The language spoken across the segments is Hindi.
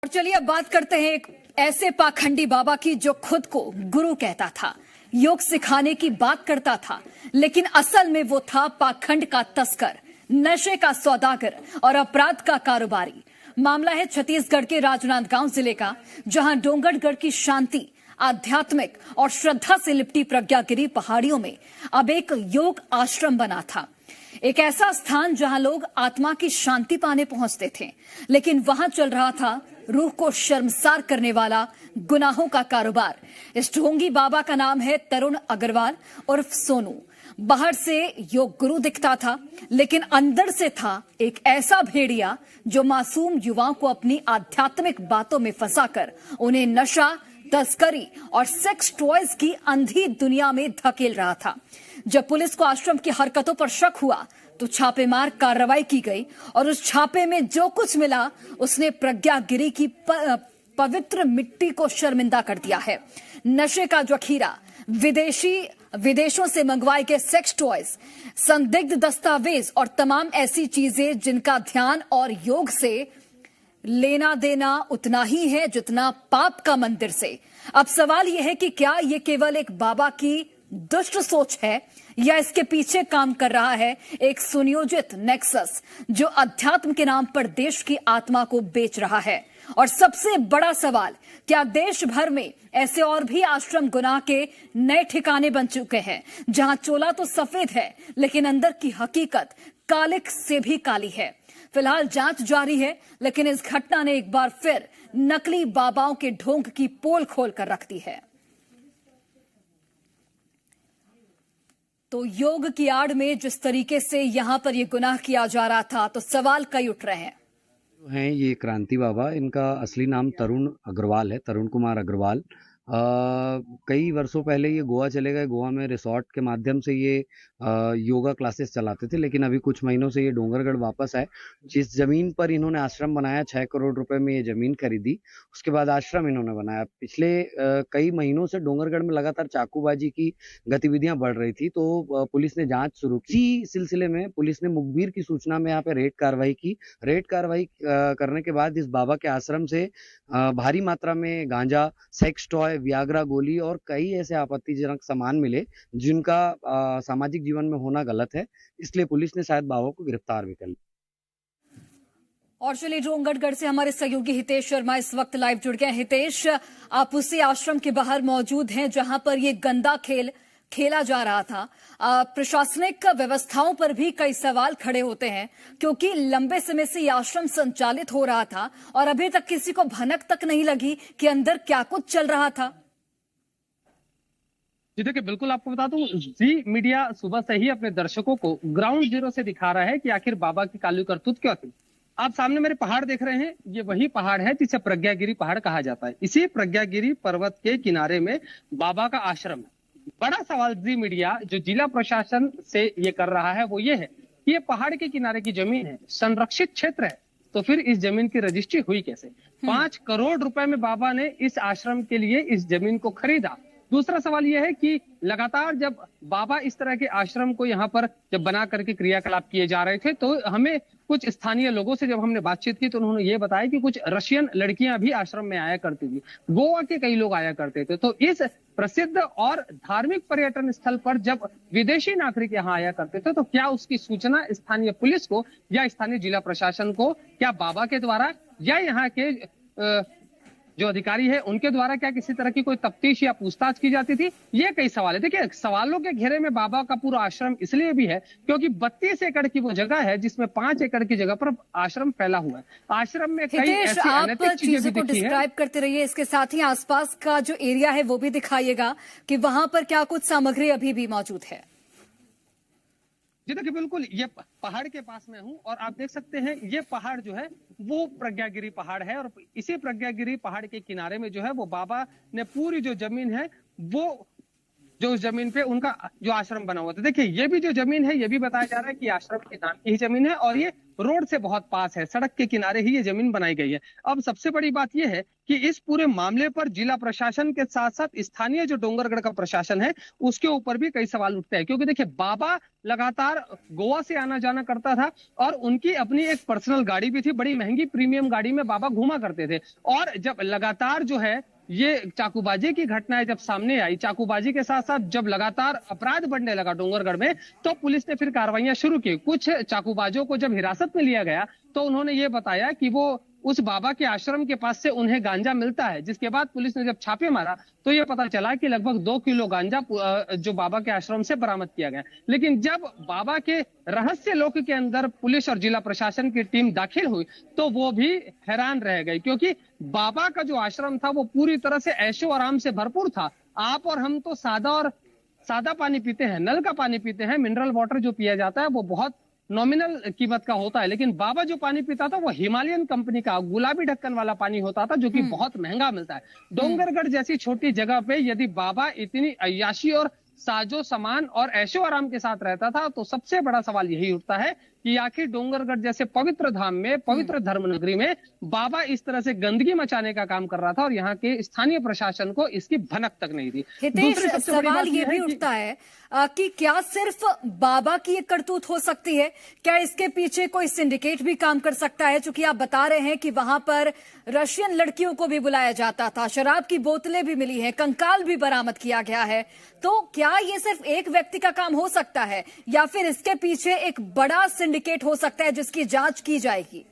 और चलिए अब बात करते हैं एक ऐसे पाखंडी बाबा की जो खुद को गुरु कहता था, योग सिखाने की बात करता था, लेकिन असल में वो था पाखंड का तस्कर, नशे का सौदागर और अपराध का कारोबारी। मामला है छत्तीसगढ़ के राजनांदगांव जिले का, जहां डोंगरगढ़ की शांति, आध्यात्मिक और श्रद्धा से लिपटी प्रज्ञागिरी पहाड़ियों में अब एक योग आश्रम बना था। एक ऐसा स्थान जहां लोग आत्मा की शांति पाने पहुंचते थे, लेकिन वहां चल रहा था रूह को शर्मसार करने वाला गुनाहों का कारोबार। इस ढोंगी बाबा का नाम है तरुण अग्रवाल उर्फ सोनू। बाहर से योग गुरु दिखता था, लेकिन अंदर से था एक ऐसा भेड़िया जो मासूम युवाओं को अपनी आध्यात्मिक बातों में फंसाकर उन्हें नशा, तस्करी और सेक्स टॉयज की अंधी दुनिया में धकेल रहा था। जब पुलिस को आश्रम की हरकतों पर शक हुआ तो छापेमार कार्रवाई की गई और उस छापे में जो कुछ मिला उसने प्रज्ञागिरी की पवित्र मिट्टी को शर्मिंदा कर दिया है। नशे का जखीरा, विदेशों से मंगवाए गए सेक्स टॉयज, संदिग्ध दस्तावेज और तमाम ऐसी चीजें जिनका ध्यान और योग से लेना देना उतना ही है जितना पाप का मंदिर से। अब सवाल यह है कि क्या यह केवल एक बाबा की दुष्ट सोच है या इसके पीछे काम कर रहा है एक सुनियोजित नेक्सस जो अध्यात्म के नाम पर देश की आत्मा को बेच रहा है। और सबसे बड़ा सवाल, क्या देश भर में ऐसे और भी आश्रम गुनाह के नए ठिकाने बन चुके हैं, जहां चोला तो सफेद है लेकिन अंदर की हकीकत कालिक से भी काली है। फिलहाल जांच जारी है, लेकिन इस घटना ने एक बार फिर नकली बाबाओं के ढोंग की पोल खोल कर रख दी है। तो योग की आड़ में जिस तरीके से यहां पर यह गुनाह किया जा रहा था, तो सवाल कई उठ रहे हैं। ये क्रांति बाबा, इनका असली नाम तरुण अग्रवाल है, तरुण कुमार अग्रवाल। कई वर्षों पहले ये गोवा चले गए। गोवा में रिसोर्ट के माध्यम से ये योगा क्लासेस चलाते थे, लेकिन अभी कुछ महीनों से ये डोंगरगढ़ वापस आए। जिस जमीन पर इन्होंने आश्रम बनाया, 6 करोड़ रुपए में ये जमीन खरीदी, उसके बाद आश्रम इन्होंने बनाया। पिछले कई महीनों से डोंगरगढ़ में लगातार चाकूबाजी की गतिविधियां बढ़ रही थी, तो पुलिस ने जांच शुरू की। इसी सिलसिले में पुलिस ने मुखबिर की सूचना में यहाँ पे रेड कार्रवाई की। रेड कार्रवाई करने के बाद इस बाबा के आश्रम से भारी मात्रा में गांजा, सेक्स टॉय, व्याग्रा गोली और कई ऐसे आपत्तिजनक सामान मिले जिनका सामाजिक जीवन में होना गलत है। इसलिए पुलिस ने शायद बाबा को गिरफ्तार भी कर लिया। और चलिए डोंगरगढ़ से हमारे सहयोगी हितेश शर्मा इस वक्त लाइव जुड़ गए। हितेश, आप उसी आश्रम के बाहर मौजूद हैं जहां पर ये गंदा खेल खेला जा रहा था। प्रशासनिक व्यवस्थाओं पर भी कई सवाल खड़े होते हैं, क्योंकि लंबे समय से यह आश्रम संचालित हो रहा था और अभी तक किसी को भनक तक नहीं लगी कि अंदर क्या कुछ चल रहा था। जी देखिए, बिल्कुल आपको बता दूं, जी मीडिया सुबह से ही अपने दर्शकों को ग्राउंड जीरो से दिखा रहा है कि आखिर बाबा की काली करतूत क्या थी। आप सामने मेरे पहाड़ देख रहे हैं, ये वही पहाड़ है जिसे प्रज्ञागिरी पहाड़ कहा जाता है। इसी प्रज्ञागिरी पर्वत के किनारे में बाबा का आश्रम है। बड़ा सवाल जी मीडिया जो जिला प्रशासन से ये कर रहा है वो ये है कि ये पहाड़ के किनारे की जमीन है, संरक्षित क्षेत्र है, तो फिर इस जमीन की रजिस्ट्री हुई कैसे? 5 करोड़ रुपए में बाबा ने इस आश्रम के लिए इस जमीन को खरीदा। दूसरा सवाल यह है कि लगातार जब बाबा इस तरह के आश्रम को यहाँ पर जब बना करके क्रियाकलाप किए जा रहे थे, तो हमें कुछ स्थानीय लोगों से जब हमने बातचीत की तो उन्होंने ये बताया कि कुछ रशियन लड़कियां भी आश्रम में आया करती थी, गोवा के कई लोग आया करते थे। तो इस प्रसिद्ध और धार्मिक पर्यटन स्थल पर जब विदेशी नागरिक यहाँ आया करते थे, तो क्या उसकी सूचना स्थानीय पुलिस को या स्थानीय जिला प्रशासन को, क्या बाबा के द्वारा या यहाँ के जो अधिकारी है उनके द्वारा क्या किसी तरह की कोई तफ्तीश या पूछताछ की जाती थी? ये कई सवाल है। देखिए, सवालों के घेरे में बाबा का पूरा आश्रम इसलिए भी है क्योंकि 32 एकड़ की वो जगह है जिसमें 5 एकड़ की जगह पर आश्रम फैला हुआ है। आश्रम में कई ऐसी अनैतिक चीजें भी दिखी हैं। डिस्क्राइब करते रहिए, इसके साथ ही आसपास का जो एरिया है वो भी दिखाइएगा कि वहां पर क्या कुछ सामग्री अभी भी मौजूद है। जी देखिए, बिल्कुल ये पहाड़ के पास में हूँ और आप देख सकते हैं ये पहाड़ जो है वो प्रज्ञागिरी पहाड़ है और इसी प्रज्ञागिरी पहाड़ के किनारे में जो है वो बाबा ने पूरी जो जमीन है वो जो उस जमीन पे उनका जो आश्रम बना हुआ था। देखिए, ये भी जो जमीन है ये भी बताया जा रहा है कि आश्रम के नाम की ही जमीन है और ये रोड से बहुत पास है, सड़क के किनारे ही ये जमीन बनाई गई है। अब सबसे बड़ी बात यह है कि इस पूरे मामले पर जिला प्रशासन के साथ साथ स्थानीय जो डोंगरगढ़ का प्रशासन है उसके ऊपर भी कई सवाल उठते हैं, क्योंकि देखिए बाबा लगातार गोवा से आना जाना करता था और उनकी अपनी एक पर्सनल गाड़ी भी थी, बड़ी महंगी प्रीमियम गाड़ी में बाबा घूमा करते थे। और जब लगातार जो है ये चाकूबाजी की घटनाएं जब सामने आई, चाकूबाजी के साथ साथ जब लगातार अपराध बढ़ने लगा डोंगरगढ़ में, तो पुलिस ने फिर कार्रवाइयां शुरू की। कुछ चाकूबाजों को जब हिरासत में लिया गया तो उन्होंने ये बताया कि वो उस बाबा के आश्रम के पास से उन्हें गांजा मिलता है, जिसके बाद पुलिस ने जब छापे मारा तो ये पता चला कि लगभग 2 किलो गांजा जो बाबा के आश्रम से बरामद किया गया। लेकिन जब बाबा के रहस्य लोक के अंदर पुलिस और जिला प्रशासन की टीम दाखिल हुई तो वो भी हैरान रह गई, क्योंकि बाबा का जो आश्रम था वो पूरी तरह से ऐशो आराम से भरपूर था। आप और हम तो सादा पानी पीते हैं, नल का पानी पीते हैं, मिनरल वाटर जो पिया जाता है वो बहुत नॉमिनल कीमत का होता है, लेकिन बाबा जो पानी पीता था वो हिमालयन कंपनी का गुलाबी ढक्कन वाला पानी होता था, जो कि बहुत महंगा मिलता है। डोंगरगढ़ जैसी छोटी जगह पे यदि बाबा इतनी अय्याशी और साजो सामान और ऐशो आराम के साथ रहता था तो सबसे बड़ा सवाल यही उठता है कि आखिर डोंगरगढ़ जैसे पवित्र धाम में, पवित्र धर्म नगरी में बाबा इस तरह से गंदगी मचाने का काम कर रहा था और यहाँ के स्थानीय प्रशासन को इसकी भनक तक नहीं थी। हितेश, सवाल ये भी उठता है कि क्या सिर्फ बाबा की एक करतूत हो सकती है? क्या इसके पीछे कोई सिंडिकेट भी काम कर सकता है? चूंकि आप बता रहे हैं कि वहां पर रशियन लड़कियों को भी बुलाया जाता था, शराब की बोतलें भी मिली है, कंकाल भी बरामद किया गया है, तो क्या ये सिर्फ एक व्यक्ति का काम हो सकता है या फिर इसके पीछे एक बड़ा सिंडिकेट हो सकता है जिसकी जांच की जाएगी?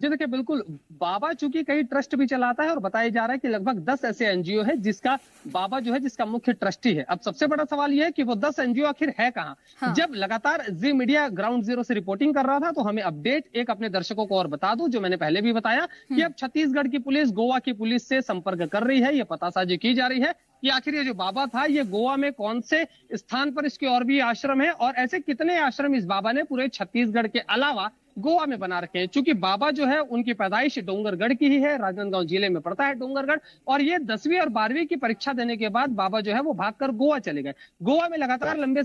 जी देखिए, बिल्कुल बाबा चूंकि कई ट्रस्ट भी चलाता है और बताया जा रहा है कि लगभग 10 ऐसे एनजीओ है जिसका बाबा जो है जिसका मुख्य ट्रस्टी है। अब सबसे बड़ा सवाल यह है कि वो 10 एनजीओ आखिर है कहां? हाँ। जब लगातार जी मीडिया ग्राउंड जीरो से रिपोर्टिंग कर रहा था तो हमें अपडेट एक अपने दर्शकों को और बता दूं, जो मैंने पहले भी बताया कि अब छत्तीसगढ़ की पुलिस गोवा की पुलिस से संपर्क कर रही है। ये पतासाजी की जा रही है कि आखिर ये जो बाबा था ये गोवा में कौन से स्थान पर इसके और भी आश्रम है और ऐसे कितने आश्रम इस बाबा ने पूरे छत्तीसगढ़ के अलावा गोवा में बना रखे हैं। चूंकि बाबा जो है उनकी पैदाइश डोंगरगढ़ की ही है, राजनांदगांव जिले में पड़ता है डोंगरगढ़, और ये 10वीं और 12वीं की परीक्षा देने के बाद बाबा जो है वो भागकर गोवा चले गए। गोवा में लगातार लंबे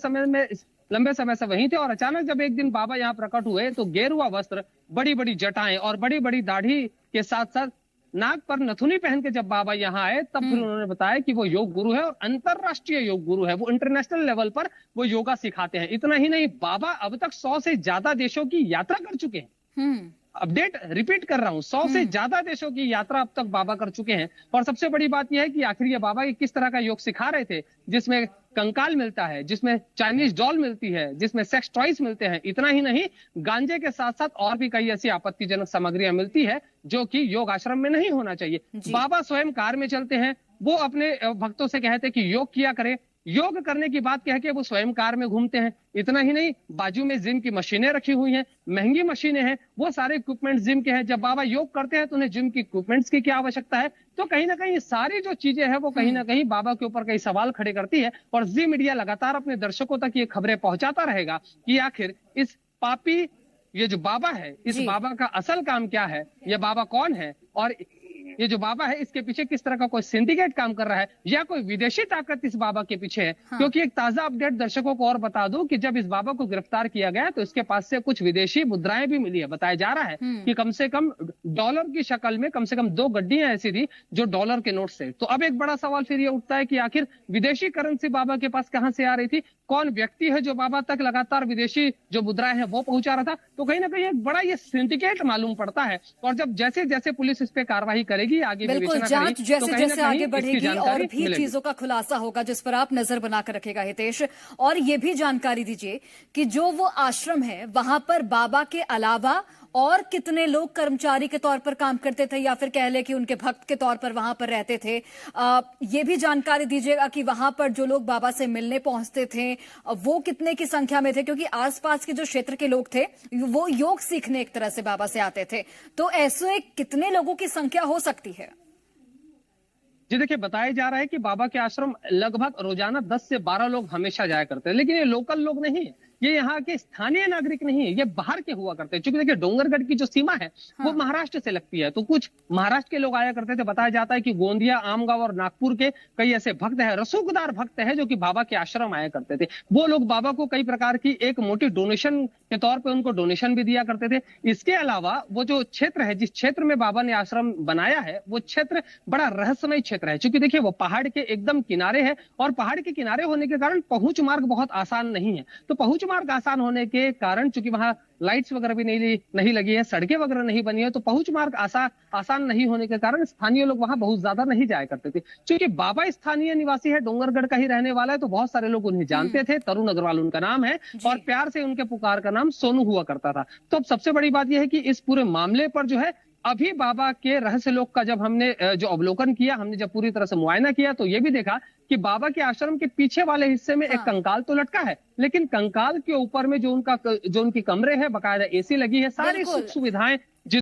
समय से वहीं थे और अचानक जब एक दिन बाबा यहाँ प्रकट हुए तो गेरुआ वस्त्र, बड़ी बड़ी जटाएं और बड़ी बड़ी दाढ़ी के साथ साथ नाक पर नथुनी पहन के जब बाबा यहाँ आए तब फिर उन्होंने बताया कि वो योग गुरु है और अंतरराष्ट्रीय योग गुरु है, वो इंटरनेशनल लेवल पर वो योगा सिखाते हैं। इतना ही नहीं, बाबा अब तक 100 से ज्यादा देशों की यात्रा कर चुके हैं। अपडेट रिपीट कर रहा हूं, 100 से ज्यादा देशों की यात्रा अब तक बाबा कर चुके हैं। और सबसे बड़ी बात यह है कि आखिर ये बाबा ये किस तरह का योग सिखा रहे थे, जिसमें कंकाल मिलता है, जिसमें चाइनीज डॉल मिलती है, जिसमें सेक्स टॉयज मिलते हैं। इतना ही नहीं, गांजे के साथ साथ और भी कई ऐसी आपत्तिजनक सामग्रियां मिलती है जो कि योग आश्रम में नहीं होना चाहिए। बाबा स्वयं कार में चलते हैं, वो अपने भक्तों से कहते हैं कि योग किया करें। योग करने की बात कह के वो स्वयं कार में घूमते हैं। इतना ही नहीं, बाजू में जिम की मशीनें रखी हुई हैं, महंगी मशीनें हैं, वो सारे इक्विपमेंट्स जिम के हैं। जब बाबा योग करते हैं तो उन्हें जिम की इक्विपमेंट्स की क्या आवश्यकता है? तो कहीं ना कहीं सारी जो चीजें हैं वो कहीं ना कहीं बाबा के ऊपर कई सवाल खड़े करती है और जी मीडिया लगातार अपने दर्शकों तक ये खबरें पहुंचाता रहेगा कि आखिर इस पापी ये जो बाबा है, इस बाबा का असल काम क्या है, ये बाबा कौन है और ये जो बाबा है इसके पीछे किस तरह का कोई सिंडिकेट काम कर रहा है या कोई विदेशी ताकत इस बाबा के पीछे है। क्योंकि एक ताजा अपडेट दर्शकों को और बता दूं कि जब इस बाबा को गिरफ्तार किया गया तो इसके पास से कुछ विदेशी मुद्राएं भी मिली है। बताया जा रहा है कि कम से कम डॉलर की शक्ल में कम से कम 2 गड्डियां ऐसी थी जो डॉलर के नोट से। तो अब एक बड़ा सवाल फिर ये उठता है कि आखिर विदेशी करेंसी बाबा के पास कहां से आ रही थी, कौन व्यक्ति है जो बाबा तक लगातार विदेशी जो मुद्राएं हैं वो पहुंचा रहा था। तो कहीं ना कहीं एक बड़ा ये सिंडिकेट मालूम पड़ता है और जब जैसे जैसे पुलिस इस पे कार्रवाई करेगी, आगे बिल्कुल जांच जैसे जैसे आगे बढ़ेगी और भी चीजों का खुलासा होगा जिस पर आप नजर बनाकर रखेगा हितेश। और ये भी जानकारी दीजिए कि जो वो आश्रम है वहां पर बाबा के अलावा और कितने लोग कर्मचारी के तौर पर काम करते थे या फिर कह ले कि उनके भक्त के तौर पर वहां पर रहते थे। ये भी जानकारी दीजिएगा कि वहां पर जो लोग बाबा से मिलने पहुंचते थे वो कितने की संख्या में थे, क्योंकि आसपास के जो क्षेत्र के लोग थे वो योग सीखने एक तरह से बाबा से आते थे। तो ऐसे कितने लोगों की संख्या हो सकती है? जी देखिए, बताया जा रहा है कि बाबा के आश्रम लगभग रोजाना 10 से 12 लोग हमेशा जाया करते हैं, लेकिन ये लोकल लोग नहीं है, ये यहाँ के स्थानीय नागरिक नहीं है, ये बाहर के हुआ करते हैं। क्योंकि देखिए डोंगरगढ़ की जो सीमा है वो महाराष्ट्र से लगती है, तो कुछ महाराष्ट्र के लोग आया करते थे। बताया जाता है कि गोंदिया, आमगांव और नागपुर के कई ऐसे भक्त हैं, रसूखदार भक्त हैं, जो कि बाबा के आश्रम आया करते थे। वो लोग बाबा को कई प्रकार की एक मोटी डोनेशन के तौर पे उनको डोनेशन भी दिया करते थे। इसके अलावा वो जो क्षेत्र है, जिस क्षेत्र में बाबा ने आश्रम बनाया है, वो क्षेत्र बड़ा रहस्यमय क्षेत्र है। क्योंकि देखिए वो पहाड़ के एकदम किनारे है, और पहाड़ के किनारे होने के कारण पहुंच मार्ग बहुत आसान नहीं है। तो पहुंच मार्ग आसान होने के कारण, चूंकि वहां लाइट्स वगैरह भी नहीं लगी है, सड़कें वगैरह नहीं बनी है, तो पहुंच मार्ग आसान नहीं होने के कारण स्थानीय लोग वहां बहुत ज्यादा नहीं जाया करते थे। क्योंकि बाबा स्थानीय निवासी है, डोंगरगढ़ का ही रहने वाला है, तो बहुत सारे लोग उन्हें जानते थे। तरुण अग्रवाल उनका नाम है, और प्यार से उनके पुकार का नाम सोनू हुआ करता था। तो अब सबसे बड़ी बात यह है कि इस पूरे मामले पर जो है, अभी बाबा के रहस्य लोक का जब हमने जो अवलोकन किया, हमने जब पूरी तरह से मुआयना किया, तो ये भी देखा कि बाबा के आश्रम के पीछे वाले हिस्से में एक कंकाल तो लटका है, लेकिन कंकाल के ऊपर में जो उनकी कमरे हैं, बाकायदा एसी लगी है, सारी सुख सुविधाएं